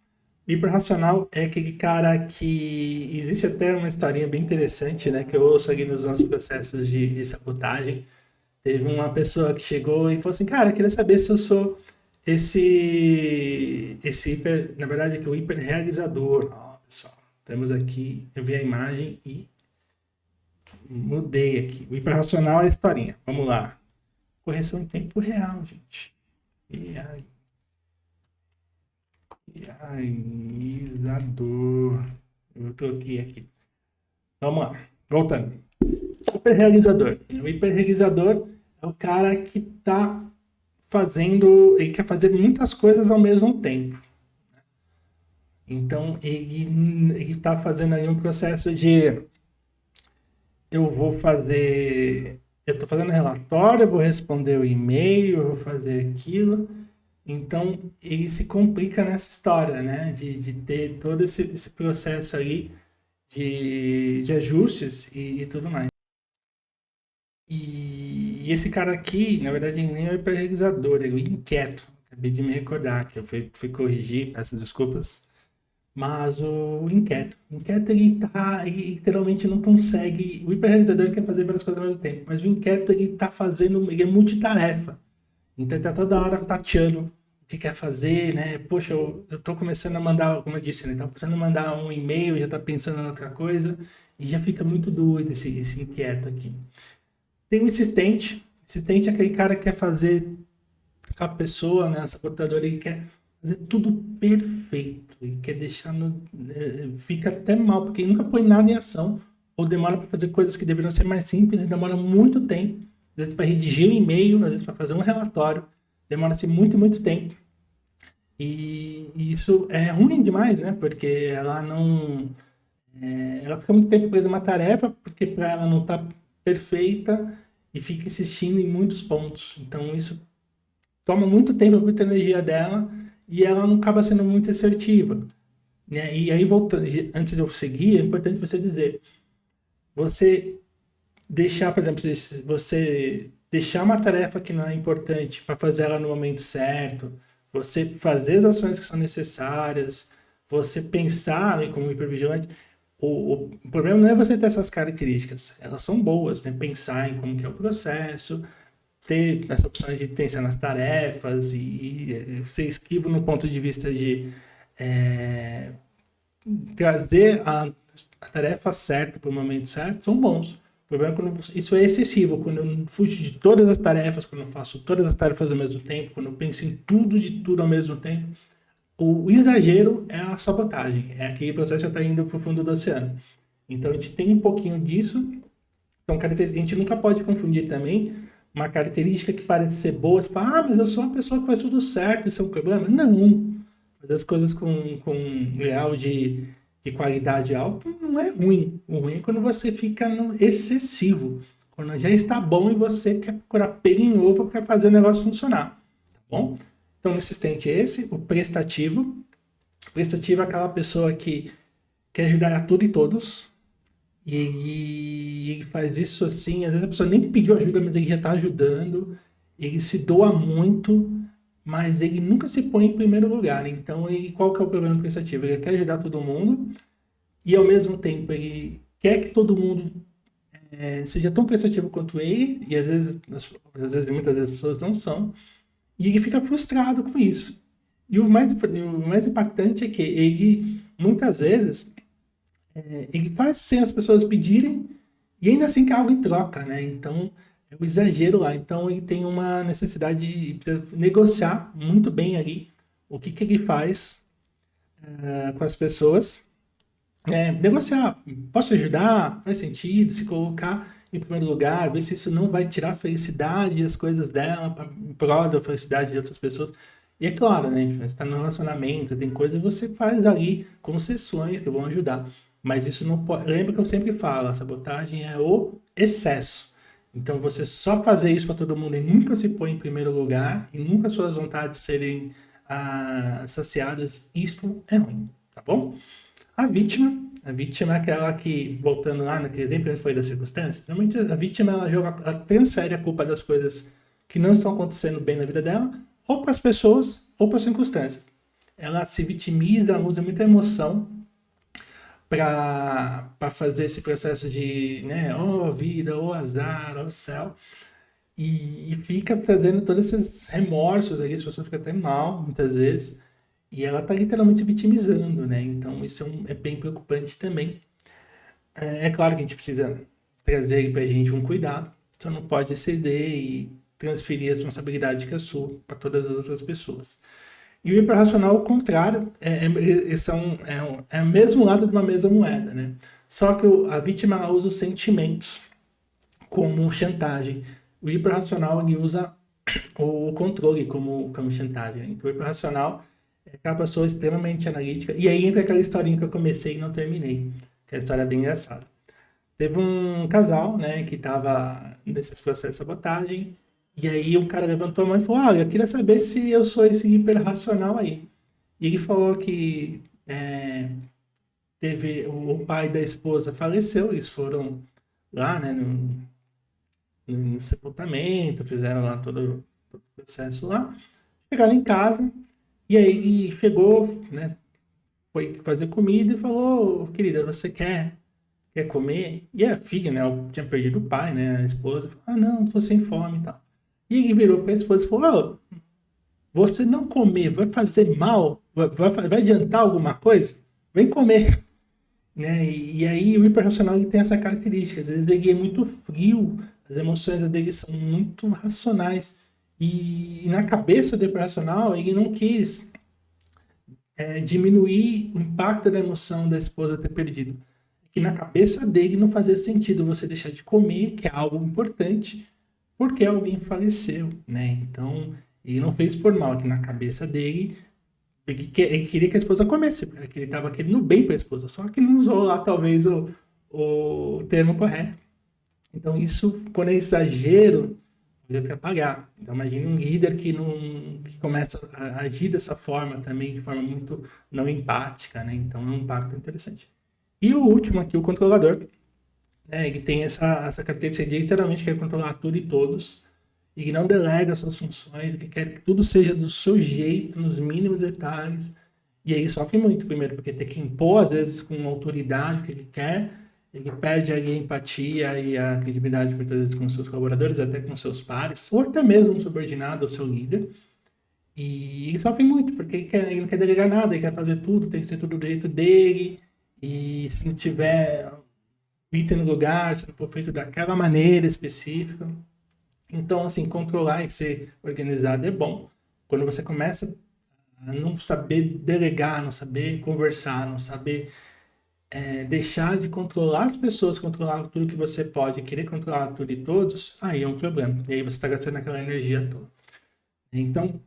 Speaker 1: O hiperracional é aquele cara que... Existe até uma historinha bem interessante, né? Que eu ouço aqui nos nossos processos de sabotagem. Teve uma pessoa que chegou e falou assim, cara, eu queria saber se eu sou esse hiper... Na verdade, aqui o hiperrealizador. Ó, pessoal, temos aqui... Eu vi a imagem e mudei aqui. O hiperracional é a historinha. Vamos lá. Correção em tempo real, gente. E aí? Realizador. Eu troquei aqui. Vamos lá. Voltando. Hiperrealizador. O hiperrealizador é o cara que está fazendo... Ele quer fazer muitas coisas ao mesmo tempo. Então, ele está fazendo aí um processo de... Eu estou fazendo relatório, eu vou responder o e-mail, eu vou fazer aquilo. Então, ele se complica nessa história, né? De ter todo esse processo aí de ajustes e tudo mais. E esse cara aqui, na verdade, ele nem é o hiperrealizador, ele é o inquieto. Acabei de me recordar que eu fui corrigir, peço desculpas. Mas o inquieto. O inquieto, ele literalmente não consegue. O hiperrealizador quer fazer várias coisas ao mesmo tempo, mas o inquieto, ele tá fazendo. Ele é multitarefa. Então, ele tá toda hora tateando que quer fazer, né? Poxa, eu tô começando a mandar, como eu disse, né? Tá começando a mandar um e-mail, já tá pensando em outra coisa, e já fica muito doido esse inquieto aqui. Tem um insistente. Insistente é aquele cara que quer fazer a pessoa, né? A sabotadora, ele quer fazer tudo perfeito. E quer deixar no. Fica até mal, porque ele nunca põe nada em ação. Ou demora para fazer coisas que deveriam ser mais simples e demora muito tempo. Às vezes para redigir um e-mail, às vezes para fazer um relatório. Demora-se muito, muito tempo. E isso é ruim demais, né? Porque ela não. Ela fica muito tempo presa uma tarefa, porque para ela não tá perfeita e fica insistindo em muitos pontos. Então isso toma muito tempo, muita energia dela e ela não acaba sendo muito assertiva. Né? E aí, voltando, antes de eu seguir, é importante você dizer: você deixar, por exemplo, você deixar uma tarefa que não é importante para fazer ela no momento certo, você fazer as ações que são necessárias, você pensar em como hipervigilante. O problema não é você ter essas características, elas são boas, né? Pensar em como que é o processo, ter as opções de intenção nas tarefas e ser esquivo no ponto de vista de é, trazer a tarefa certa para o momento certo, são bons. O problema é quando isso é excessivo, quando eu fujo de todas as tarefas, quando eu faço todas as tarefas ao mesmo tempo, quando eu penso em tudo de tudo ao mesmo tempo. O exagero é a sabotagem, é aquele processo que está indo para o fundo do oceano. Então a gente tem um pouquinho disso. Então, característica, a gente nunca pode confundir também uma característica que parece ser boa. Você fala, mas eu sou uma pessoa que faz tudo certo, isso é um problema. Não. Fazer as coisas com um grau de qualidade alto não é ruim. O ruim é quando você fica no excessivo. Quando já está bom e você quer procurar pego em ovo para fazer o negócio funcionar. Tá bom? Então, o insistente é esse, o prestativo. O prestativo é aquela pessoa que quer ajudar a tudo e todos, e ele faz isso assim, às vezes a pessoa nem pediu ajuda, mas ele já está ajudando. Ele se doa muito, mas ele nunca se põe em primeiro lugar. Então, qual que é o problema do prestativo? Ele quer ajudar todo mundo e, ao mesmo tempo, ele quer que todo mundo seja tão prestativo quanto ele, e muitas vezes as pessoas não são, e ele fica frustrado com isso. E o mais impactante é que ele, muitas vezes, ele faz sem as pessoas pedirem e ainda assim quer algo em troca, né? Então, é o exagero lá. Então, ele tem uma necessidade de negociar muito bem ali o que, que ele faz com as pessoas. Negociar, posso ajudar? Faz sentido? Se colocar em primeiro lugar, ver se isso não vai tirar a felicidade e as coisas dela em prol da felicidade de outras pessoas. E é claro, né? Você está no relacionamento, tem coisas que você faz ali, concessões que vão ajudar. Mas isso não pode. Lembra que eu sempre falo, a sabotagem é o excesso. Então você só fazer isso para todo mundo e nunca se põe em primeiro lugar, e nunca suas vontades serem saciadas, isso é ruim, tá bom? A vítima é aquela que, voltando lá naquele exemplo que foi das circunstâncias, normalmente a vítima ela transfere a culpa das coisas que não estão acontecendo bem na vida dela, ou para as pessoas, ou para as circunstâncias. Ela se vitimiza, ela usa muita emoção para fazer esse processo de, né, oh vida, oh azar, oh céu, e fica trazendo todos esses remorsos aí, as pessoas ficam até mal, muitas vezes, e ela tá literalmente se vitimizando, né? Então isso é bem preocupante também. É claro que a gente precisa trazer para a gente um cuidado, só não pode exceder e transferir a responsabilidade que é sua para todas as outras pessoas. E o hiperracional, ao contrário, é o mesmo lado de uma mesma moeda, né? Só que a vítima ela usa os sentimentos como chantagem. O hiperracional ele usa o controle como chantagem. Né? Então, o hiperracional é aquela pessoa extremamente analítica. E aí entra aquela historinha que eu comecei e não terminei, que é a história bem engraçada. Teve um casal, né, que estava nesses processos de sabotagem, e aí um cara levantou a mão e falou, olha, eu queria saber se eu sou esse hiperracional aí. E ele falou que teve o pai da esposa faleceu, eles foram lá, né, no sepultamento, fizeram lá todo o processo lá, chegaram em casa, e aí e chegou, né, foi fazer comida e falou, querida, você quer comer? E a filha, né, eu tinha perdido o pai, né, a esposa, falou, não, tô sem fome e tal. E ele virou pra esposa e falou, Você não comer vai fazer mal? Vai adiantar alguma coisa? Vem comer, né? E aí o hiperracional ele tem essa característica. Às vezes ele é muito frio, as emoções dele são muito racionais. E na cabeça do hiperracional, ele não quis diminuir o impacto da emoção da esposa ter perdido. Que na cabeça dele não fazia sentido você deixar de comer, que é algo importante, porque alguém faleceu, né? Então, ele não fez por mal, que na cabeça dele ele queria que a esposa comesse, porque ele estava querendo bem para a esposa, só que não usou lá talvez o termo correto. Então, isso, quando é exagero, pode atrapalhar. Então, imagine um líder que começa a agir dessa forma também, de forma muito não empática, né? Então, é um impacto interessante. E o último aqui, o controlador, né? Ele tem essa característica de literalmente quer controlar tudo e todos, e que não delega suas funções, que quer que tudo seja do seu jeito, nos mínimos detalhes. E aí sofre muito, primeiro, porque tem que impor, às vezes, com autoridade o que ele quer, ele perde ali a empatia e a credibilidade, muitas vezes, com seus colaboradores, até com seus pares, ou até mesmo um subordinado ou seu líder. E ele sofre muito, porque ele não quer delegar nada, ele quer fazer tudo, tem que ser tudo do jeito dele, e se não tiver item no lugar, se não for feito daquela maneira específica. Então, assim, controlar e ser organizado é bom. Quando você começa a não saber delegar, não saber conversar, não saber deixar de controlar as pessoas, controlar tudo que você pode, querer controlar tudo e todos, aí é um problema. E aí você está gastando aquela energia toda. Então,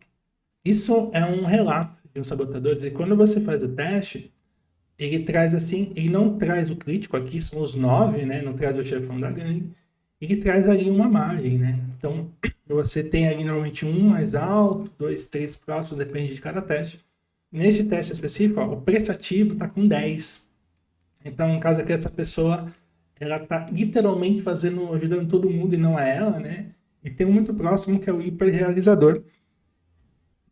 Speaker 1: isso é um relato de um sabotador. E quando você faz o teste, ele traz assim, ele não traz o crítico aqui, são os 9, né? Não traz o chefão da gangue. Ele traz ali uma margem, né? Então, você tem ali normalmente um mais alto, dois, três próximos, depende de cada teste. Nesse teste específico, ó, o prestativo está com 10. Então, no caso aqui, essa pessoa, ela está literalmente fazendo, ajudando todo mundo e não é ela, né? E tem um muito próximo que é o hiperrealizador,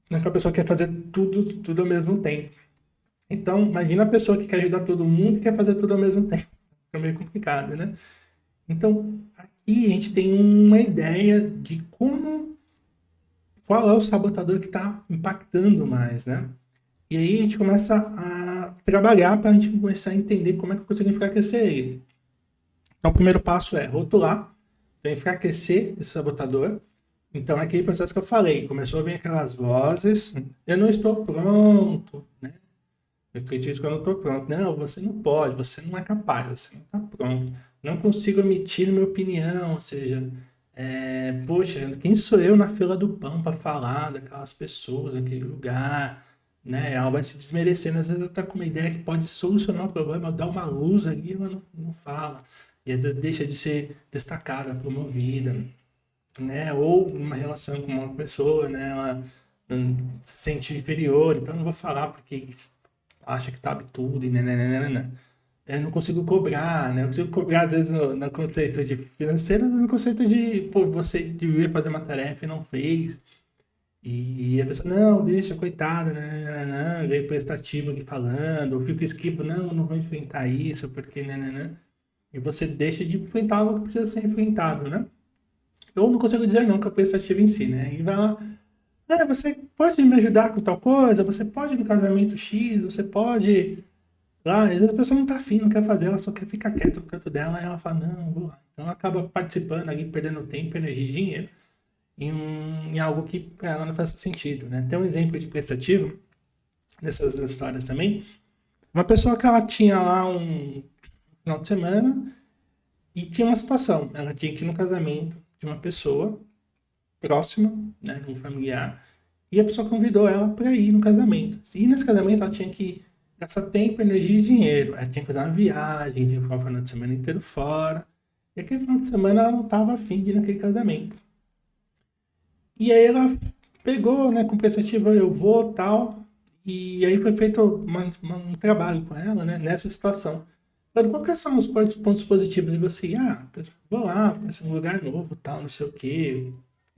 Speaker 1: né? Que a pessoa quer fazer tudo ao mesmo tempo. Então, imagina a pessoa que quer ajudar todo mundo e quer fazer tudo ao mesmo tempo. É meio complicado, né? Então, aqui a gente tem uma ideia de qual é o sabotador que está impactando mais, né? E aí a gente começa a trabalhar para a gente começar a entender como é que eu consigo enfraquecer ele. Então, o primeiro passo é rotular, então enfraquecer esse sabotador. Então, é aquele processo que eu falei, começou a vir aquelas vozes, eu não estou pronto, né? Eu critico quando eu estou pronto. Não, você não pode, você não é capaz, você não está pronto. Não consigo emitir minha opinião, ou seja, poxa, quem sou eu na fila do pão para falar daquelas pessoas, daquele lugar, né? Ela vai se desmerecendo, às vezes ela está com uma ideia que pode solucionar o problema, dar uma luz ali, ela não fala. E às vezes deixa de ser destacada, promovida, né? Ou uma relação com uma pessoa, né? Ela se sente inferior, então eu não vou falar porque acha que sabe tudo e nananana. Eu não consigo cobrar, né? Eu consigo cobrar, às vezes, no conceito de financeiro, no conceito de, pô, você devia fazer uma tarefa e não fez. E a pessoa, não, deixa, coitada, né? Veio prestativo aqui falando, ou fica esquivo, não vou enfrentar isso, porque, né? E você deixa de enfrentar algo que precisa ser enfrentado, né? Eu não consigo dizer não que é prestativo em si, né? E vai lá, você pode me ajudar com tal coisa, você pode ir no casamento X, você pode lá, às vezes a pessoa não tá afim, não quer fazer, ela só quer ficar quieta no canto dela, e ela fala, não, vou lá. Então ela acaba participando ali, perdendo tempo, energia e dinheiro em algo que para ela não faz sentido, né? Tem um exemplo de prestativo nessas histórias também. Uma pessoa que ela tinha lá um final de semana e tinha uma situação, ela tinha que ir no casamento de uma pessoa próxima, né, de um familiar, e a pessoa convidou ela para ir no casamento. E nesse casamento ela tinha que gastar tempo, energia e dinheiro. Ela tinha que fazer uma viagem, tinha que ficar o final de semana inteiro fora. E aquele final de semana ela não estava afim de ir naquele casamento. E aí ela pegou, né, com perspectiva, eu vou, tal. E aí foi feito um trabalho com ela, né, nessa situação. Falando, quais são os pontos positivos de você ir? Vou lá, vai ser um lugar novo, tal, não sei o quê.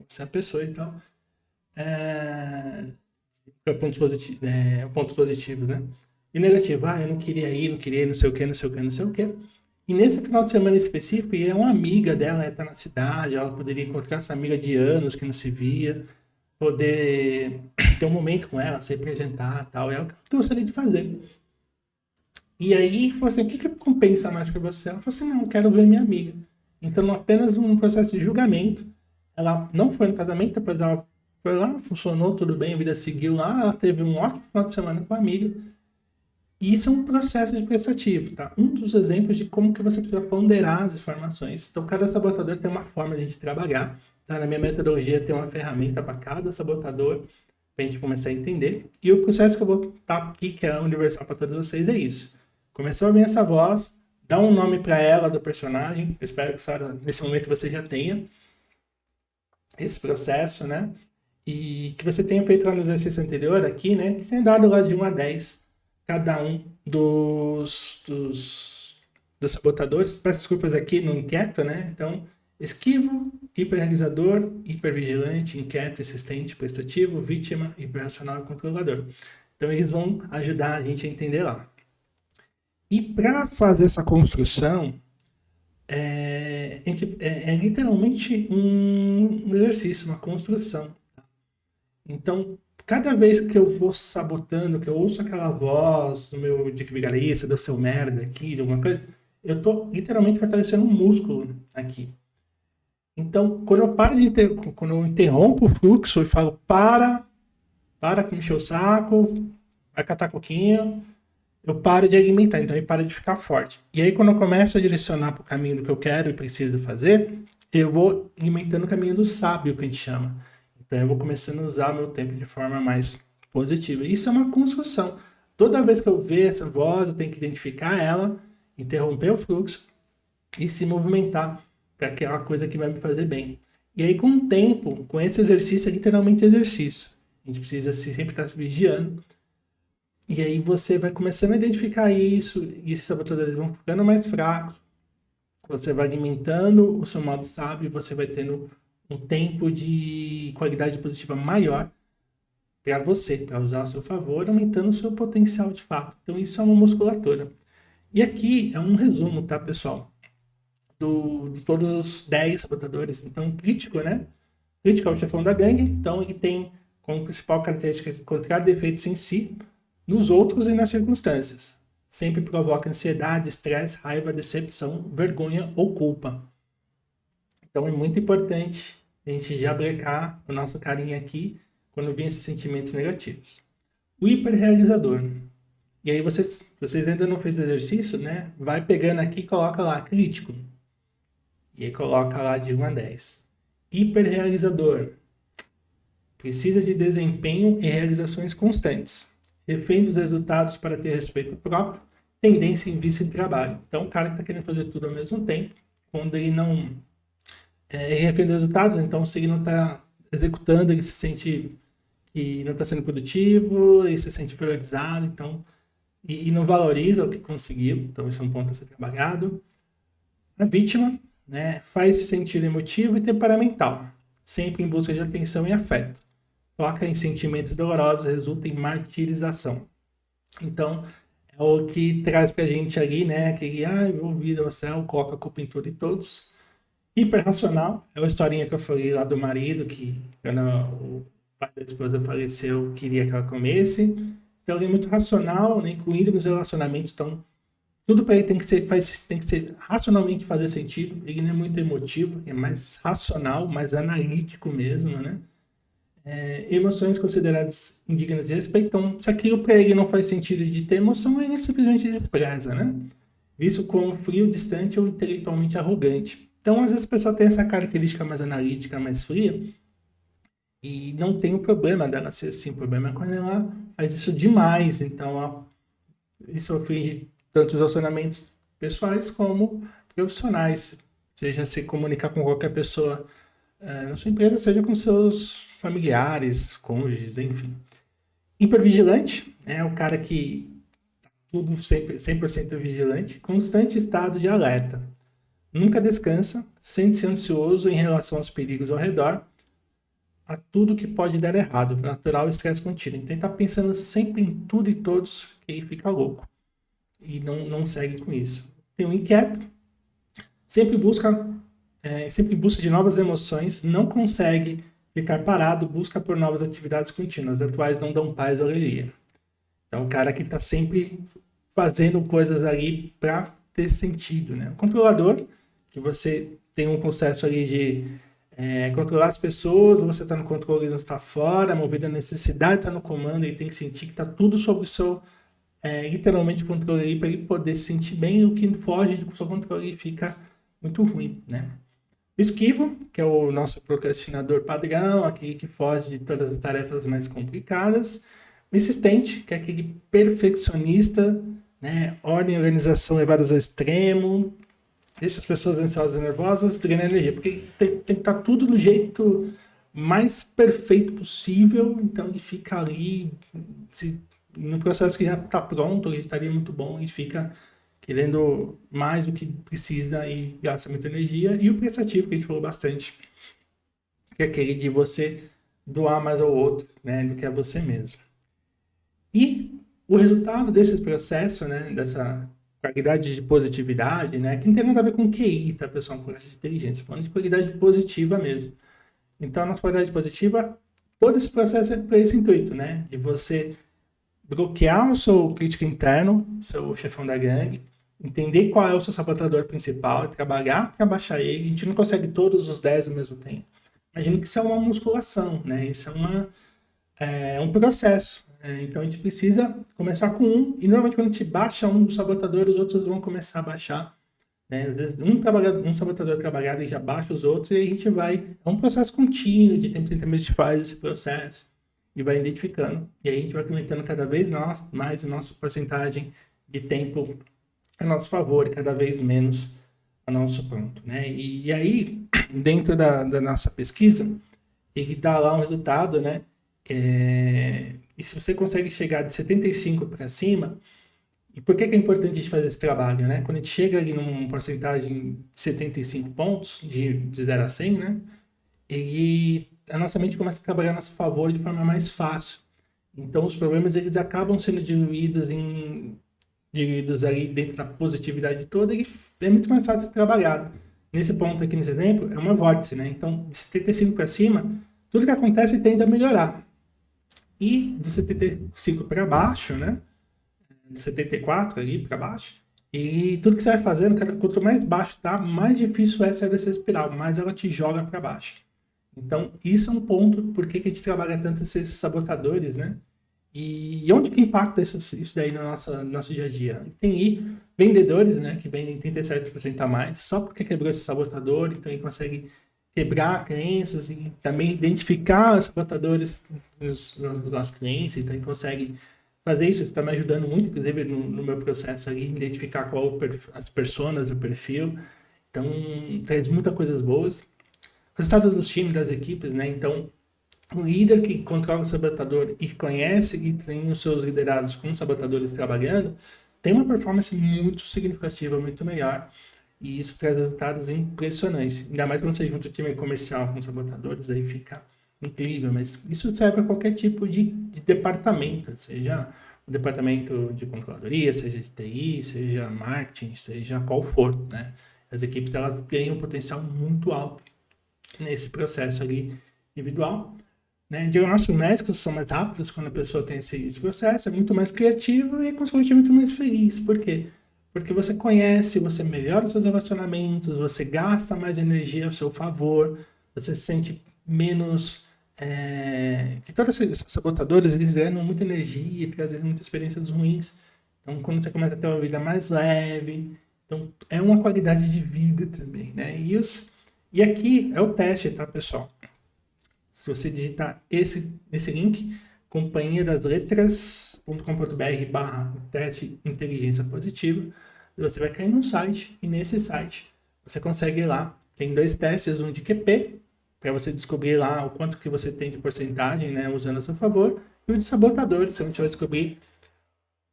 Speaker 1: Você é a pessoa e tal. É, pontos positivos, né? E negativo, eu não queria ir, não queria ir, não sei o que, não sei o que, não sei o que. E nesse final de semana específico, e é uma amiga dela, ela tá na cidade, ela poderia encontrar essa amiga de anos que não se via. poder ter um momento com ela, se apresentar, tal, é o que eu gostaria de fazer. E aí, falou assim, o que compensa mais para você? Ela falou assim, não, eu quero ver minha amiga. Então, apenas um processo de julgamento, ela não foi no casamento, depois ela foi lá, funcionou, tudo bem, a vida seguiu lá, ela teve um ótimo final de semana com a amiga. E isso é um processo de prestativo, tá? Um dos exemplos de como que você precisa ponderar as informações. Então, cada sabotador tem uma forma de a gente trabalhar, tá? Na minha metodologia tem uma ferramenta para cada sabotador, para a gente começar a entender. E o processo que eu vou estar aqui, que é universal para todos vocês, é isso. Começou a ouvir essa voz, dá um nome para ela do personagem. Eu espero que, Sara, nesse momento você já tenha esse processo, né? E que você tenha feito lá no exercício anterior aqui, né? Que tenha dado lá de 1 a 10 cada um dos sabotadores. Peço desculpas aqui no inquieto, né? Então, esquivo, hiperrealizador, hipervigilante, inquieto, insistente, prestativo, vítima, hiperracional e controlador. Então, eles vão ajudar a gente a entender lá. E para fazer essa construção, é literalmente um exercício, uma construção. Então, cada vez que eu vou sabotando, que eu ouço aquela voz do meu Dick Vigarista, do seu merda aqui, de alguma coisa, eu tô literalmente fortalecendo um músculo aqui. Então, quando eu interrompo o fluxo e falo, para que me encher o saco, vai catar coquinha, eu paro de alimentar, então ele para de ficar forte. E aí, quando eu começo a direcionar para o caminho do que eu quero e preciso fazer, eu vou alimentando o caminho do sábio, que a gente chama. Então, eu vou começando a usar meu tempo de forma mais positiva. Isso é uma construção. Toda vez que eu ver essa voz, eu tenho que identificar ela, interromper o fluxo e se movimentar para aquela coisa que vai me fazer bem. E aí, com o tempo, com esse exercício, é literalmente exercício. A gente precisa sempre estar se vigiando. E aí você vai começando a identificar isso, e esses sabotadores vão ficando mais fracos. Você vai alimentando o seu modo sábio, você vai tendo um tempo de qualidade positiva maior para você, para usar a seu favor, aumentando o seu potencial de fato. Então isso é uma musculatura. E aqui é um resumo, tá, pessoal? De todos os 10 sabotadores. Então, crítico, né? Crítico é o chefão da gangue, então ele tem como principal característica encontrar defeitos em si, nos outros e nas circunstâncias. Sempre provoca ansiedade, estresse, raiva, decepção, vergonha ou culpa. Então é muito importante a gente já brecar o nosso carinha aqui quando vem esses sentimentos negativos. O hiperrealizador. E aí vocês ainda não fez exercício, né? Vai pegando aqui e coloca lá crítico. E aí coloca lá de 1 a 10. Hiperrealizador. Precisa de desempenho e realizações constantes. Refém dos resultados para ter respeito próprio. Tendência em vício em trabalho. Então, o cara que está querendo fazer tudo ao mesmo tempo, quando ele não refém dos resultados, então se ele não está executando, ele se sente que não está sendo produtivo, ele se sente priorizado, então, e não valoriza o que conseguiu. Então, isso é um ponto a ser trabalhado. A vítima, né, faz se sentir emotivo e temperamental, sempre em busca de atenção e afeto. Foca em sentimentos dolorosos, resulta em martirização. Então, é o que traz pra gente ali, né, aquele, envolvido, você coloca a culpa em tudo e todos. Hiperracional, é a historinha que eu falei lá do marido, que quando o pai da esposa faleceu, queria que ela comesse. Então, ele é muito racional, né, incluindo nos relacionamentos, então tudo para ele tem que ser racionalmente fazer sentido. Ele não é muito emotivo, é mais racional, mais analítico mesmo, né? Emoções consideradas indignas de respeito. Então, se aquilo para ele não faz sentido de ter emoção, ele simplesmente despreza, né? Visto como frio, distante ou intelectualmente arrogante. Então, às vezes a pessoa tem essa característica mais analítica, mais fria, e não tem o problema dela ser assim. O problema é quando ela faz isso demais. Então, isso aflige tanto os relacionamentos pessoais como profissionais. Seja se comunicar com qualquer pessoa na sua empresa, seja com seus familiares, cônjuges, enfim. Hipervigilante é o cara que tá tudo sempre 100% vigilante, constante estado de alerta. Nunca descansa, sente-se ansioso em relação aos perigos ao redor, a tudo que pode dar errado, natural estresse contínuo. Então ele tá pensando sempre em tudo e todos, que ele fica louco. E não segue com isso. Tem um inquieto, sempre busca de novas emoções, não consegue ficar parado busca por novas atividades contínuas, as atuais não dão paz ou alegria. Então, o cara que está sempre fazendo coisas ali para ter sentido, né? O controlador, que você tem um processo ali de controlar as pessoas, você está no controle e não está fora, movido a necessidade de estar no comando, ele tem que sentir que está tudo sob o seu, literalmente, controle aí, para ele poder se sentir bem, o que foge do seu controle fica muito ruim, né? O esquivo, que é o nosso procrastinador padrão, aquele que foge de todas as tarefas mais complicadas. O insistente, que é aquele perfeccionista, né? Ordem e organização levadas ao extremo, deixa as pessoas ansiosas e nervosas, drena energia, porque tem que estar tudo no jeito mais perfeito possível, então ele fica ali, no processo que já está pronto, ele estaria muito bom, e fica querendo mais do que precisa e gasta muita energia. E o prestativo, que a gente falou bastante, que é aquele de você doar mais ao outro, né, do que a você mesmo. E o resultado desses processos, né, dessa qualidade de positividade, né, que não tem nada a ver com QI, tá, pessoal, com essa inteligência, falando de qualidade positiva mesmo. Então, a nossa qualidade positiva, todo esse processo é para esse intuito, né, de você bloquear o seu crítico interno, seu chefão da gangue, entender qual é o seu sabotador principal, trabalhar para baixar ele. A gente não consegue todos os 10 ao mesmo tempo. Imagina que isso é uma musculação, né? Isso é um processo. Então a gente precisa começar com um, e normalmente quando a gente baixa um dos sabotadores, os outros vão começar a baixar. Né? Às vezes um sabotador trabalhado e já baixa os outros, e aí a gente vai. É um processo contínuo, de tempo em tempo a gente faz esse processo e vai identificando. E aí a gente vai aumentando cada vez mais a nossa porcentagem de tempo a nosso favor e cada vez menos a nosso ponto, né? E aí, dentro da nossa pesquisa, ele dá lá um resultado, né? E se você consegue chegar de 75 para cima, e por que é importante a gente fazer esse trabalho, né? Quando a gente chega ali numa porcentagem de 75 pontos, de 0 a 100, né? E a nossa mente começa a trabalhar a nosso favor de forma mais fácil. Então, os problemas, eles acabam sendo diluídos ali dentro da positividade toda, e é muito mais fácil de trabalhar. Nesse ponto aqui, nesse exemplo, é uma vórtice, né? Então, de 75 para cima, tudo que acontece tende a melhorar. E de 75 para baixo, né? De 74 ali para baixo, e tudo que você vai fazendo, quanto mais baixo tá, mais difícil é sair dessa espiral, mais ela te joga para baixo. Então, isso é um ponto por que a gente trabalha tanto esses sabotadores, né? E onde que impacta isso daí no nosso dia a dia? Tem aí vendedores, né, que vendem 37% a mais, só porque quebrou esse sabotador, então ele consegue quebrar crenças e também identificar os sabotadores nos nossos clientes, então ele consegue fazer isso está me ajudando muito, inclusive no meu processo ali, identificar qual as personas, o perfil, então traz muitas coisas boas. Resultado dos times, das equipes, né, então um líder que controla o sabotador e conhece e tem os seus liderados com sabotadores trabalhando, tem uma performance muito significativa, muito melhor. E isso traz resultados impressionantes. Ainda mais quando você junta o time comercial com sabotadores, aí fica incrível. Mas isso serve para qualquer tipo de departamento, seja o departamento de controladoria, seja de TI, seja marketing, seja qual for, né? As equipes, elas ganham um potencial muito alto nesse processo ali individual. Né? Diagnósticos médicos são mais rápidos quando a pessoa tem esse processo, é muito mais criativo e, consequentemente, muito mais feliz. Por quê? Porque você conhece, você melhora os seus relacionamentos, você gasta mais energia ao seu favor, você se sente menos... que todos esses sabotadores, eles ganham muita energia e trazem muitas experiências ruins. Então, quando você começa a ter uma vida mais leve, então é uma qualidade de vida também, né? E aqui é o teste, tá, pessoal? Se você digitar esse link, companhia das letras.com.br/teste inteligência positiva, você vai cair num site, e nesse site você consegue ir lá, tem 2 testes, um de QP, para você descobrir lá o quanto que você tem de porcentagem, né, usando a seu favor, e o de sabotadores, onde você vai descobrir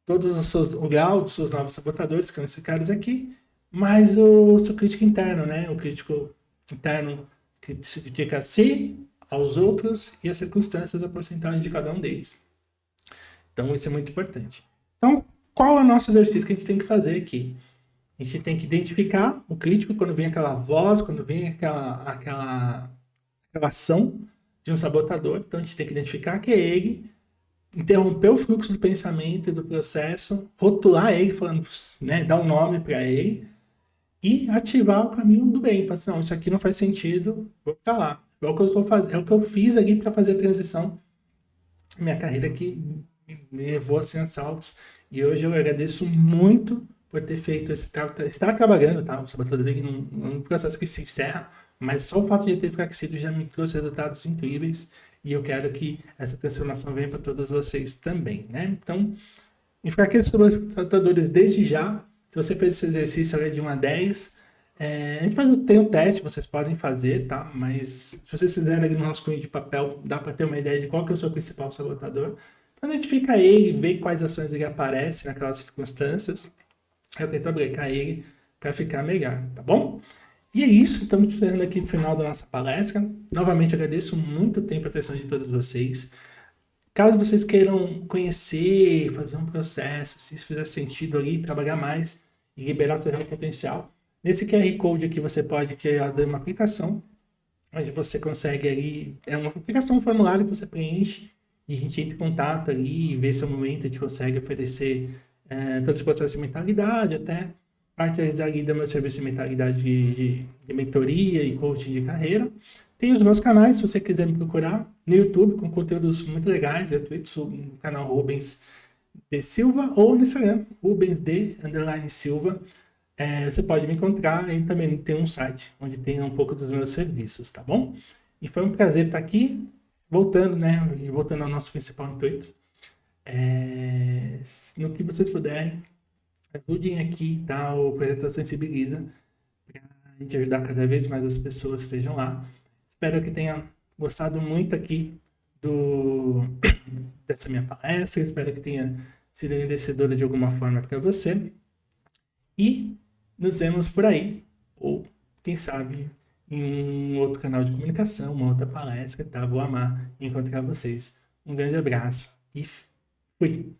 Speaker 1: o grau dos seus novos sabotadores, que são esses caras aqui, mais o seu crítico interno, né, o crítico interno que se critica a si, aos outros e as circunstâncias, a porcentagem de cada um deles. Então, isso é muito importante. Então, qual é o nosso exercício que a gente tem que fazer aqui? A gente tem que identificar o crítico quando vem aquela voz, quando vem aquela ação, de um sabotador. Então a gente tem que identificar que é ele, interromper o fluxo do pensamento e do processo, rotular ele, falando, né, dar um nome para ele e ativar o caminho do bem. Falar assim, não, isso aqui não faz sentido, vou para lá. É o que eu estou fazendo, é o que eu fiz ali para fazer a transição. Minha carreira que me levou assim a saltos. E hoje eu agradeço muito por ter feito estar trabalhando, tá? O sabotador num processo que se encerra, mas só o fato de ter enfraquecido já me trouxe resultados incríveis. E eu quero que essa transformação venha para todos vocês também, né? Então, enfraqueça os sabotadores desde já. Se você fez esse exercício ali de 1 a 10, a gente tem um teste, vocês podem fazer, tá? Mas se vocês fizerem ali no rascunho de papel, dá para ter uma ideia de qual que é o seu principal sabotador. Então, identifica ele, vê quais ações ele aparece naquelas circunstâncias. Eu tento brecar ele para ficar melhor, tá bom? E é isso, estamos chegando aqui no final da nossa palestra. Novamente, agradeço muito o tempo e a atenção de todos vocês. Caso vocês queiram conhecer, fazer um processo, se isso fizer sentido ali, trabalhar mais e liberar seu real potencial, nesse QR Code aqui você pode criar uma aplicação, onde você consegue ali, é uma aplicação, um formulário que você preenche e a gente entra em contato ali, vê se é o momento, a gente consegue oferecer todos os processos de mentalidade, até partilhar ali do meu serviço de mentalidade de mentoria e coaching de carreira. Tem os meus canais, se você quiser me procurar, no YouTube, com conteúdos muito legais, gratuitos, no canal Rubens D. Silva, ou no Instagram, Rubens D. Silva. Você pode me encontrar e também tem um site onde tem um pouco dos meus serviços, tá bom? E foi um prazer estar aqui, voltando, né? E voltando ao nosso principal intuito. No que vocês puderem, ajudem aqui, tá? O projeto Sensibiliza, para a gente ajudar cada vez mais as pessoas que estejam lá. Espero que tenha gostado muito aqui dessa minha palestra. Espero que tenha sido enriquecedora de alguma forma para você. E nos vemos por aí. Ou, quem sabe, em um outro canal de comunicação, uma outra palestra, tá? Vou amar encontrar vocês. Um grande abraço e fui!